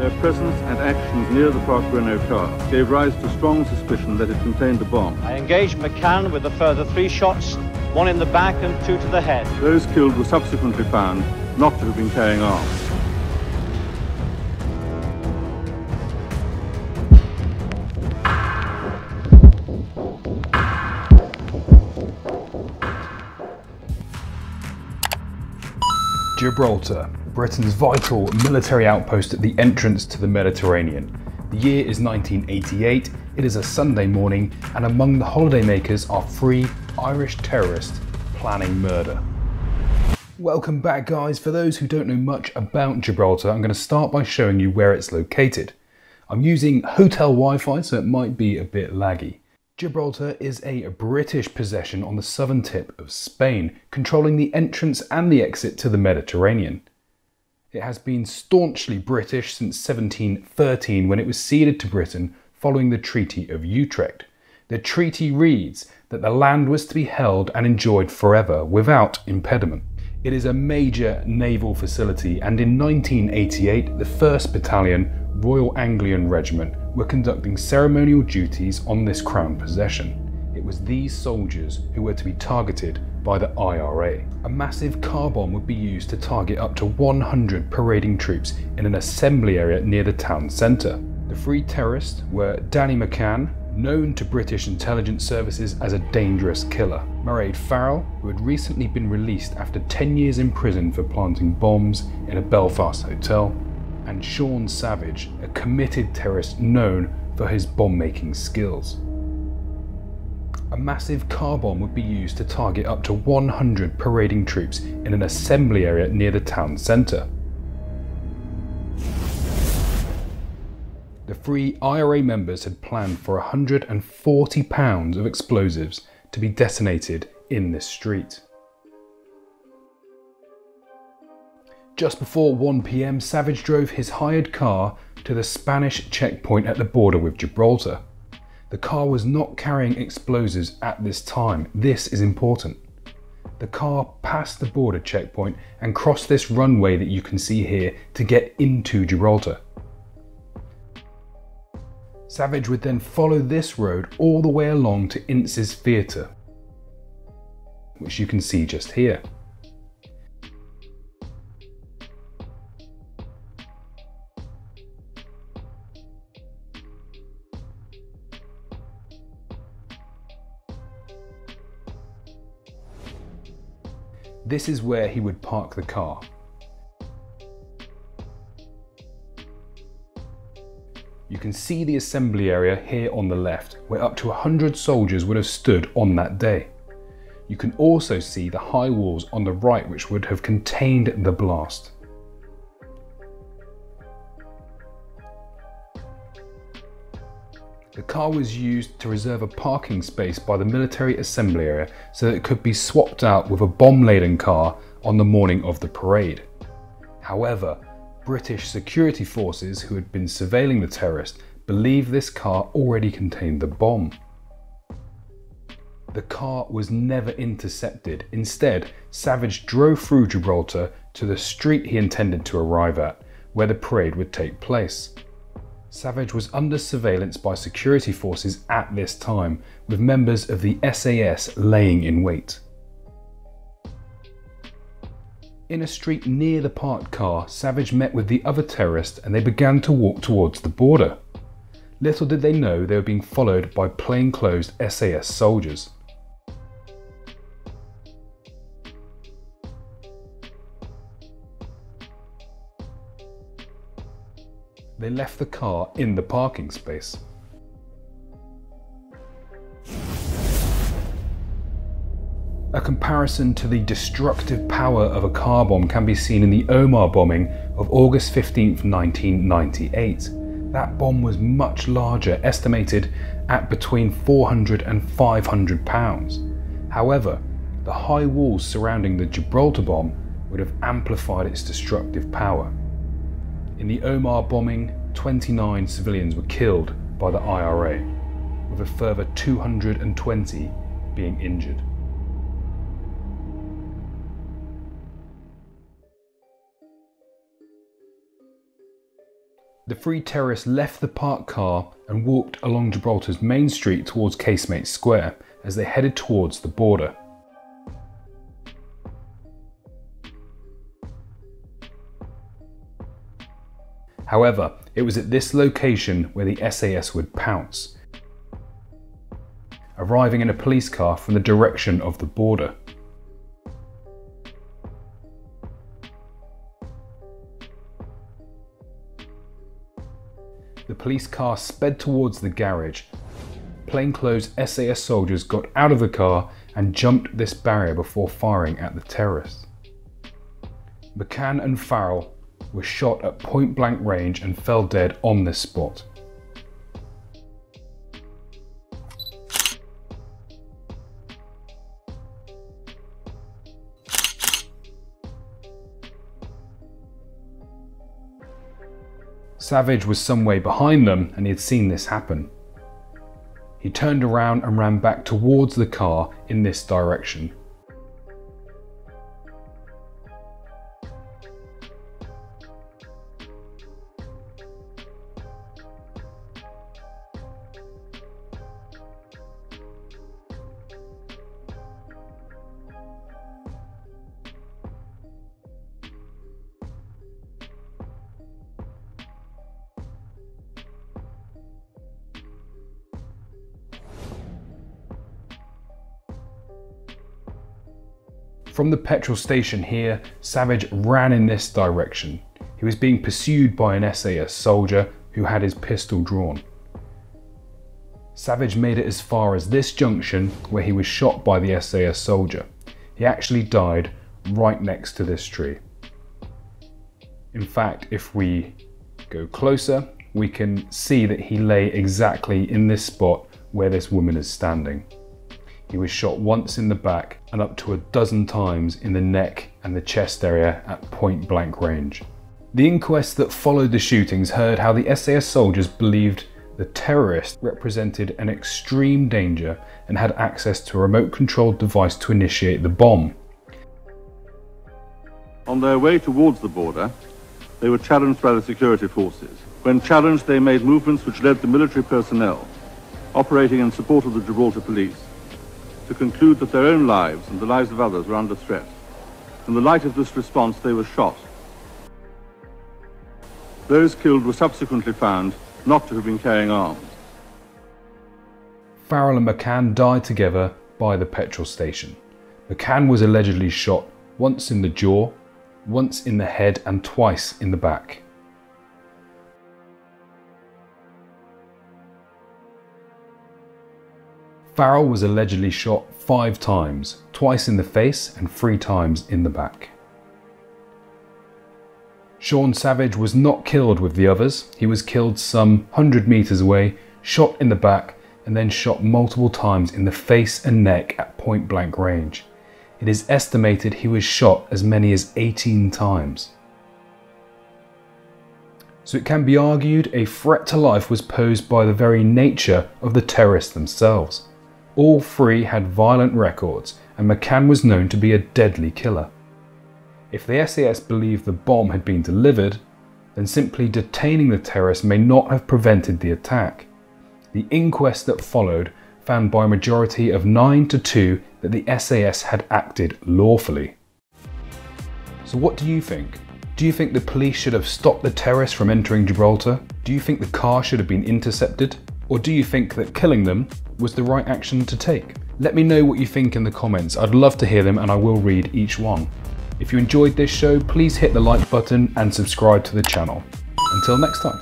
Their presence and actions near the Park Renault car gave rise to strong suspicion that it contained a bomb. I engaged McCann with a further 3 shots, 1 in the back and 2 to the head. Those killed were subsequently found not to have been carrying arms. Gibraltar, Britain's vital military outpost at the entrance to the Mediterranean. The year is 1988, it is a Sunday morning, and among the holidaymakers are 3 Irish terrorists planning murder. Welcome back, guys. For those who don't know much about Gibraltar, I'm going to start by showing you where it's located. I'm using hotel Wi-Fi, so it might be a bit laggy. Gibraltar is a British possession on the southern tip of Spain, controlling the entrance and the exit to the Mediterranean. It has been staunchly British since 1713, when it was ceded to Britain following the Treaty of Utrecht. The treaty reads that the land was to be held and enjoyed forever without impediment. It is a major naval facility, and in 1988 the 1st Battalion Royal Anglian Regiment were conducting ceremonial duties on this crown possession. It was these soldiers who were to be targeted by the IRA. A massive car bomb would be used to target up to 100 parading troops in an assembly area near the town centre. The 3 terrorists were Danny McCann, known to British intelligence services as a dangerous killer; Mairead Farrell, who had recently been released after 10 years in prison for planting bombs in a Belfast hotel; and Sean Savage, a committed terrorist known for his bomb-making skills. A massive car bomb would be used to target up to 100 parading troops in an assembly area near the town centre. The 3 IRA members had planned for £140 of explosives to be detonated in this street. Just before 1 PM, Savage drove his hired car to the Spanish checkpoint at the border with Gibraltar. The car was not carrying explosives at this time. This is important. The car passed the border checkpoint and crossed this runway that you can see here to get into Gibraltar. Savage would then follow this road all the way along to Ince's Theatre, which you can see just here. This is where he would park the car. You can see the assembly area here on the left, where up to 100 soldiers would have stood on that day. You can also see the high walls on the right, which would have contained the blast. The car was used to reserve a parking space by the military assembly area so that it could be swapped out with a bomb-laden car on the morning of the parade. However, British security forces who had been surveilling the terrorist believed this car already contained the bomb. The car was never intercepted. Instead, Savage drove through Gibraltar to the street he intended to arrive at, where the parade would take place. Savage was under surveillance by security forces at this time, with members of the SAS laying in wait. In a street near the parked car, Savage met with the other terrorists and they began to walk towards the border. Little did they know they were being followed by plainclothes SAS soldiers. They left the car in the parking space. A comparison to the destructive power of a car bomb can be seen in the Omar bombing of August 15th, 1998. That bomb was much larger, estimated at between 400 and 500 pounds. However, the high walls surrounding the Gibraltar bomb would have amplified its destructive power. In the Omar bombing, 29 civilians were killed by the IRA, with a further 220 being injured. The three terrorists left the parked car and walked along Gibraltar's main street towards Casemate Square as they headed towards the border. However, it was at this location where the SAS would pounce, arriving in a police car from the direction of the border. The police car sped towards the garage. Plainclothes SAS soldiers got out of the car and jumped this barrier before firing at the terrorists. McCann and Farrell were shot at point-blank range and fell dead on this spot. Savage was some way behind them and he had seen this happen. He turned around and ran back towards the car in this direction. From the petrol station here, Savage ran in this direction. He was being pursued by an SAS soldier who had his pistol drawn. Savage made it as far as this junction where he was shot by the SAS soldier. He actually died right next to this tree. In fact, if we go closer, we can see that he lay exactly in this spot where this woman is standing. He was shot once in the back and up to a dozen times in the neck and the chest area at point blank range. The inquest that followed the shootings heard how the SAS soldiers believed the terrorist represented an extreme danger and had access to a remote controlled device to initiate the bomb. On their way towards the border, they were challenged by the security forces. When challenged, they made movements which led the military personnel, operating in support of the Gibraltar police, to conclude that their own lives and the lives of others were under threat. In the light of this response, they were shot. Those killed were subsequently found not to have been carrying arms. Farrell and McCann died together by the petrol station. McCann was allegedly shot once in the jaw, once in the head and twice in the back. Farrell was allegedly shot 5 times, twice in the face and 3 times in the back. Sean Savage was not killed with the others. He was killed some 100 meters away, shot in the back, and then shot multiple times in the face and neck at point blank range. It is estimated he was shot as many as 18 times. So it can be argued a threat to life was posed by the very nature of the terrorists themselves. All 3 had violent records, and McCann was known to be a deadly killer. If the SAS believed the bomb had been delivered, then simply detaining the terrorists may not have prevented the attack. The inquest that followed found by a majority of 9-2 that the SAS had acted lawfully. So what do you think? Do you think the police should have stopped the terrorists from entering Gibraltar? Do you think the car should have been intercepted? Or do you think that killing them was the right action to take? Let me know what you think in the comments. I'd love to hear them and I will read each one. If you enjoyed this show, please hit the like button and subscribe to the channel. Until next time.